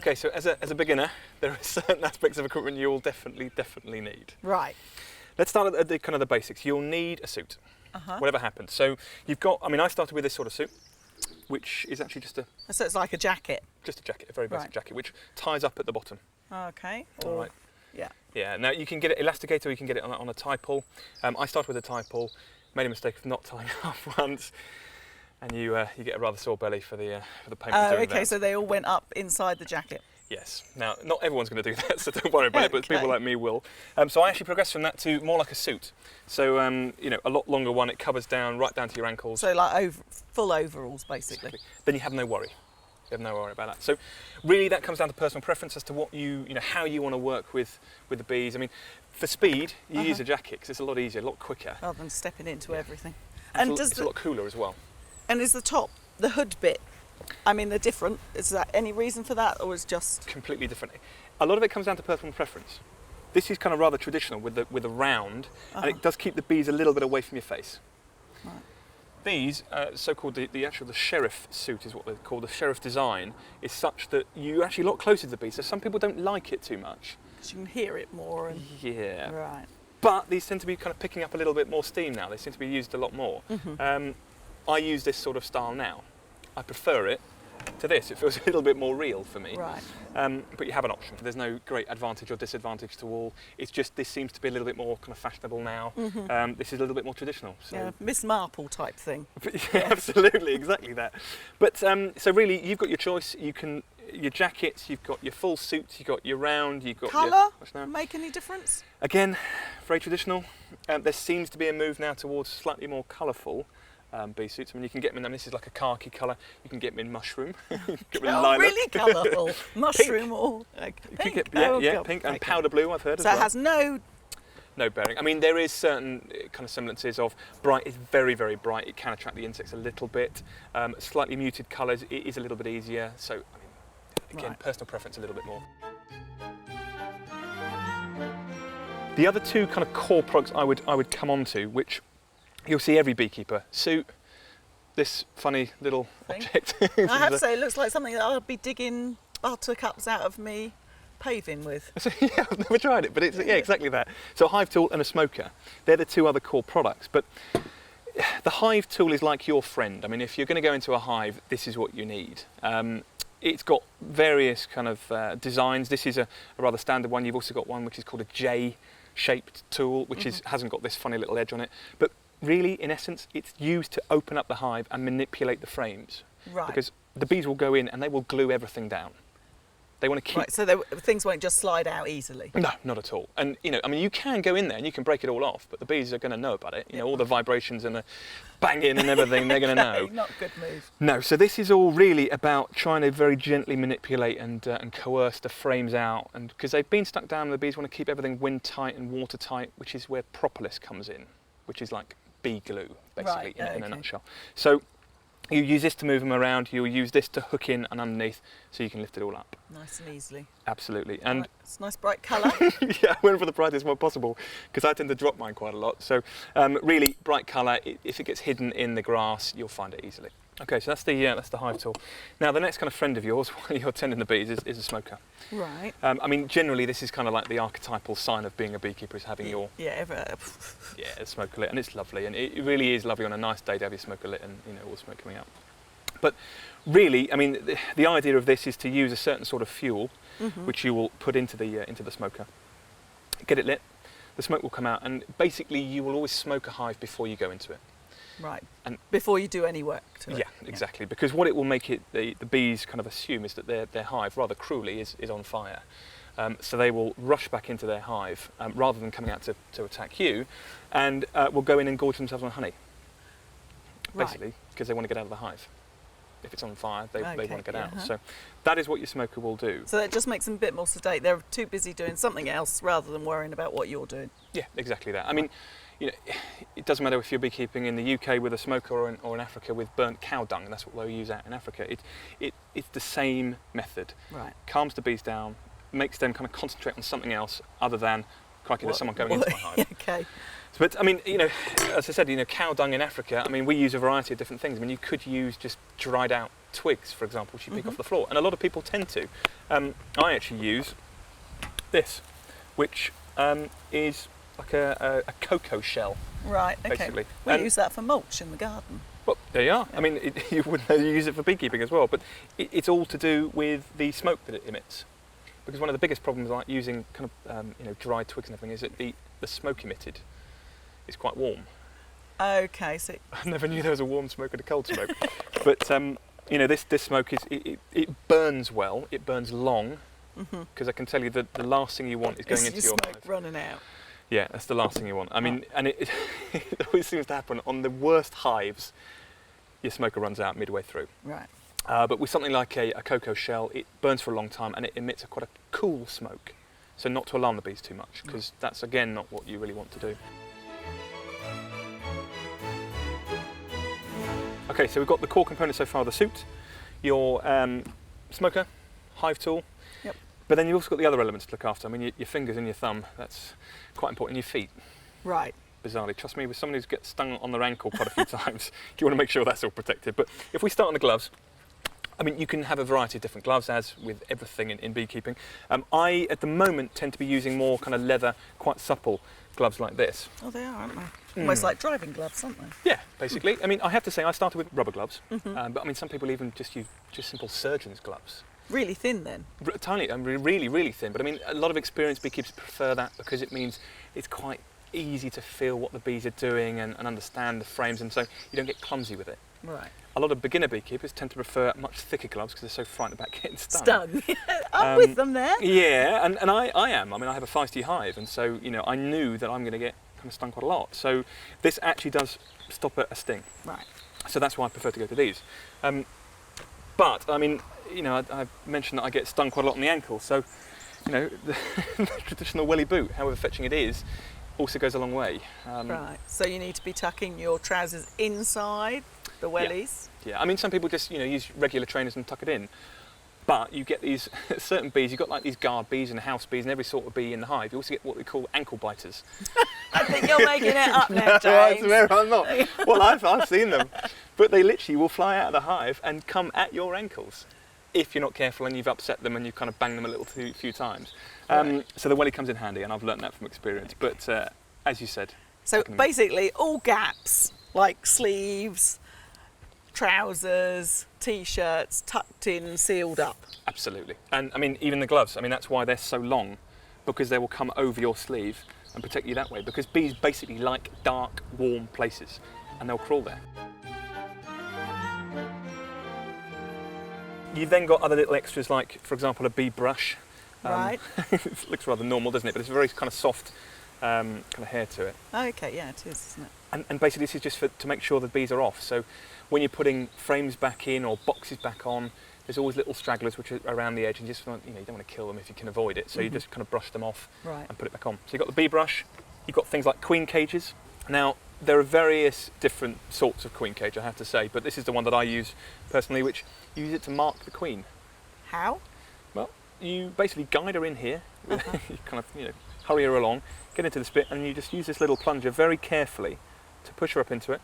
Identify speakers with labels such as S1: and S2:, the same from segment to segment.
S1: Okay, so as a beginner, there are certain aspects of equipment you'll definitely need.
S2: Right.
S1: Let's start at the kind of the basics. You'll need a suit, whatever happens. So you've got, I mean, I started with this sort of suit, which is actually just
S2: So it's like a jacket?
S1: Just a jacket, a very basic jacket, which ties up at the bottom.
S2: Okay.
S1: All right.
S2: Yeah.
S1: Yeah, now you can get it elasticated or you can get it on a tie pull. I started with a tie pull, made a mistake of not tying up once, and you get a rather sore belly for the pain of doing
S2: okay,
S1: that.
S2: so they all went up inside the jacket.
S1: Yes. Now, not everyone's going to do that, so don't worry about it, but people like me will. So I actually progressed from that to more like a suit. So, you know, a lot longer one, it covers down, right down to your ankles.
S2: So like full overalls, basically.
S1: Exactly. Then you have no worry. You have no worry about that. So really that comes down to personal preference as to what you know, how you want to work with the bees. I mean, for speed, you use a jacket because it's a lot easier, a lot quicker.
S2: Rather than stepping into everything.
S1: And it's a lot cooler as well.
S2: And is the hood bit, I mean, they're different. Is that any reason for that, or is just
S1: completely different? A lot of it comes down to personal preference. This is kind of rather traditional with a round, and it does keep the bees a little bit away from your face.
S2: Right.
S1: These, so-called the sheriff suit is what they're called. The sheriff design is such that you actually a lot closer to the bees. So some people don't like it too much.
S2: Because you can hear it more. And
S1: yeah.
S2: Right.
S1: But these tend to be kind of picking up a little bit more steam now. They seem to be used a lot more. I use this sort of style now. I prefer it to this. It feels a little bit more real for me.
S2: Right.
S1: But you have an option. There's no great advantage or disadvantage to all. It's just this seems to be a little bit more kind of fashionable now. This is a little bit more traditional. So.
S2: Yeah, Miss Marple type thing.
S1: Yeah, absolutely, exactly that. But so really, you've got your choice. You can your jackets. You've got your full suits. You've got your round. You've got
S2: colour.
S1: Your,
S2: make any difference?
S1: Again, very traditional. There seems to be a move now towards slightly more colourful. Bee suits. I mean, you can get them in. This is like a khaki colour. You can get them in mushroom. Get them in lilac.
S2: Really colourful. Mushroom or pink.
S1: Pink and powder blue. I've heard.
S2: So it has no
S1: bearing. I mean, there is certain kind of semblances of bright. Is very, very bright. It can attract the insects a little bit. Slightly muted colours. It is a little bit easier. So, I mean, again, personal preference a little bit more. The other two kind of core products I would come on to, which you'll see every beekeeper suit, this funny little object.
S2: I have to say, it looks like something that I'll be digging buttercups out of me paving with.
S1: Yeah, I've never tried it, but it's exactly that. So a hive tool and a smoker, they're the two other core products. But the hive tool is like your friend. I mean, if you're going to go into a hive, this is what you need. It's got various kind of designs. This is a rather standard one. You've also got one which is called a J-shaped tool, which hasn't got this funny little edge on it. But really, in essence, it's used to open up the hive and manipulate the frames.
S2: Right.
S1: Because the bees will go in and they will glue everything down. They want to keep...
S2: Right, so things won't just slide out easily?
S1: No, not at all. And, you know, I mean, you can go in there and you can break it all off, but the bees are going to know about it. You know, all the vibrations and the banging and everything, they're going to know.
S2: Not a good move.
S1: No, so this is all really about trying to very gently manipulate and coerce the frames out. And because they've been stuck down, the bees want to keep everything wind tight and water tight, which is where propolis comes in, which is like bee glue, basically, in a nutshell. So you use this to move them around, you'll use this to hook in and underneath so you can lift it all up.
S2: Nice and easily.
S1: Absolutely. And
S2: right. It's a nice bright colour.
S1: Yeah, I went for the brightest one possible because I tend to drop mine quite a lot. So really bright colour, if it gets hidden in the grass, you'll find it easily. Okay, so that's the hive tool. Now the next kind of friend of yours while you're tending the bees is a smoker.
S2: Right.
S1: I mean, generally this is kind of like the archetypal sign of being a beekeeper is having your smoker lit, and it's lovely, and it really is lovely on a nice day to have your smoker lit and all the smoke coming out. But really, I mean, the idea of this is to use a certain sort of fuel, which you will put into the smoker, get it lit, the smoke will come out, and basically you will always smoke a hive before you go into it.
S2: Right, and before you do any work to it.
S1: Yeah, exactly, because what it will make the bees kind of assume is that their hive, rather cruelly, is on fire. So they will rush back into their hive rather than coming out to attack you, and will go in and gorge themselves on honey, basically, because they want to get out of the hive. If it's on fire, they want to get out. So that is what your smoker will do.
S2: So that just makes them a bit more sedate. They're too busy doing something else rather than worrying about what you're doing. Yeah,
S1: exactly that. I mean, it doesn't matter if you're beekeeping in the UK with a smoker or in Africa with burnt cow dung, and that's what they'll use out in Africa. It's the same method.
S2: Right.
S1: Calms the bees down, makes them kind of concentrate on something else other than, crikey, there's someone going into my hive.
S2: Okay.
S1: But I mean, as I said, cow dung in Africa, I mean, we use a variety of different things. I mean, you could use just dried out twigs, for example, which you pick off the floor, and a lot of people tend to. I actually use this, which is like a cocoa shell.
S2: Right, okay.
S1: Basically.
S2: We
S1: And-
S2: use that for mulch in the garden.
S1: Well, there you are. I mean, you wouldn't know you use it for beekeeping as well, but it's all to do with the smoke that it emits. Because one of the biggest problems, like using kind of dried twigs and everything, is that the smoke emitted is quite warm.
S2: Okay, so
S1: I never knew there was a warm smoke and a cold smoke. But this smoke it burns well. It burns long. Because I can tell you that the last thing you want is going
S2: it's
S1: into
S2: your
S1: your
S2: smoke
S1: hive.
S2: running out.
S1: Yeah, that's the last thing you want. I mean, and it always seems to happen on the worst hives. Your smoker runs out midway through.
S2: Right.
S1: But with something like a cocoa shell, it burns for a long time and it emits quite a cool smoke. So not to alarm the bees too much, because that's again not what you really want to do. Okay, so we've got the core components so far: the suit, your smoker, hive tool.
S2: Yep.
S1: But then you've also got the other elements to look after. I mean, your fingers and your thumb, that's quite important, and your feet.
S2: Right.
S1: Bizarrely, trust me, with someone who's gets stung on their ankle quite a few times, you want to make sure that's all protected. But if we start on the gloves, I mean, you can have a variety of different gloves, as with everything in beekeeping. I, at the moment, tend to be using more kind of leather, quite supple gloves like this.
S2: Oh, they are, aren't they? Almost like driving gloves, aren't they?
S1: Yeah, basically. I mean, I have to say, I started with rubber gloves, but I mean, some people even just use just simple surgeon's gloves.
S2: Really thin then?
S1: Tiny, and really, really thin. But I mean, a lot of experienced beekeepers prefer that because it means it's quite easy to feel what the bees are doing and understand the frames, and so you don't get clumsy with it.
S2: Right.
S1: A lot of beginner beekeepers tend to prefer much thicker gloves because they're so frightened about getting stung.
S2: Stung. I'm with them there.
S1: Yeah, and I am. I mean, I have a feisty hive, and so, I knew that I'm going to get kind of stung quite a lot. So this actually does stop a sting.
S2: Right.
S1: So that's why I prefer to go to these. But, I mean, I've mentioned that I get stung quite a lot on the ankle, so, the traditional welly boot, however fetching it is, also goes a long way.
S2: Right. So you need to be tucking your trousers inside the wellies.
S1: Yeah, I mean, some people just, use regular trainers and tuck it in. But you get these certain bees, you've got like these guard bees and house bees and every sort of bee in the hive. You also get what we call ankle biters.
S2: I think you're making it up now, James.
S1: No, I swear I'm not. Well, I've seen them. But they literally will fly out of the hive and come at your ankles if you're not careful and you've upset them and you've kind of banged them a little few times.
S2: Right.
S1: So the welly comes in handy, and I've learnt that from experience. But as you said...
S2: So basically all gaps, like sleeves, trousers, t-shirts, tucked in, sealed up.
S1: Absolutely. And I mean, even the gloves, I mean, that's why they're so long, because they will come over your sleeve and protect you that way, because bees basically like dark, warm places, and they'll crawl there. You've then got other little extras like, for example, a bee brush.
S2: Right.
S1: It looks rather normal, doesn't it? But it's a very kind of soft kind of hair to it.
S2: Okay, yeah, it is, isn't it?
S1: And basically this is just to make sure the bees are off. So when you're putting frames back in or boxes back on, there's always little stragglers which are around the edge, and just you don't want to kill them if you can avoid it. So you just kind of brush them off and put it back on. So you've got the bee brush, you've got things like queen cages. Now, there are various different sorts of queen cage, I have to say, but this is the one that I use personally, which you use it to mark the queen.
S2: How?
S1: Well, you basically guide her in here, you kind of, hurry her along, get into the spit, and you just use this little plunger very carefully to push her up into it,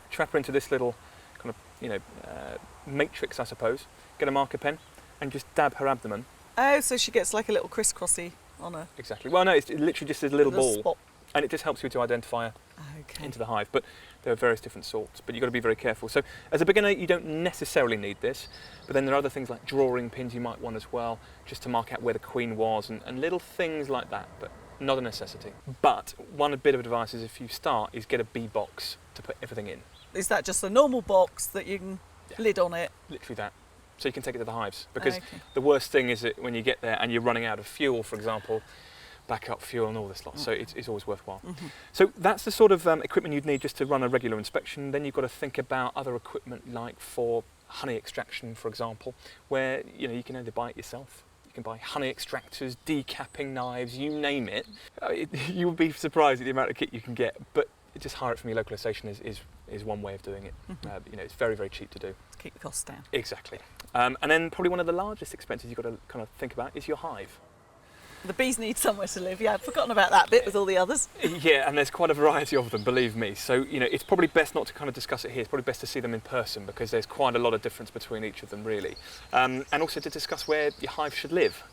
S1: trap her into this little kind of, matrix, I suppose, get a marker pen, and just dab her abdomen.
S2: Oh, so she gets like a little crisscrossy on her.
S1: Exactly. Well, no, it's literally just a little ball,
S2: spot.
S1: and it just helps you to identify her
S2: Okay.
S1: into the hive. But there are various different sorts, but you've got to be very careful. So as a beginner, you don't necessarily need this, but then there are other things like drawing pins you might want as well, just to mark out where the queen was, and little things like that, but not a necessity. But one bit of advice is, if you start, is get a bee box to put everything in.
S2: Is that just a normal box that you can lid on it?
S1: Literally that. So you can take it to the hives, because
S2: Okay.
S1: the worst thing is that when you get there and you're running out of fuel, for example, backup fuel and all this lot, so it's always worthwhile. So that's the sort of equipment you'd need just to run a regular inspection. Then you've got to think about other equipment, like for honey extraction, for example, where you can either buy it yourself. You can buy honey extractors, decapping knives, you name it. You would be surprised at the amount of kit you can get, but just hire it from your local station is one way of doing it. It's very, very cheap to do.
S2: To keep the costs down.
S1: Exactly. And then probably one of the largest expenses you've got to kind of think about is your hive.
S2: The bees need somewhere to live. Yeah, I'd forgotten about that bit with all the others.
S1: Yeah, and there's quite a variety of them, believe me. So, you know, it's probably best not to kind of discuss it here. It's probably best to see them in person because there's quite a lot of difference between each of them, really. And also to discuss where your hive should live.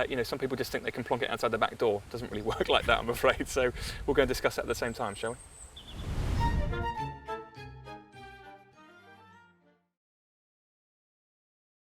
S1: You know, some people just think they can plonk it outside the back door. It doesn't really work like that, I'm afraid. So we'll go and discuss that at the same time, shall we?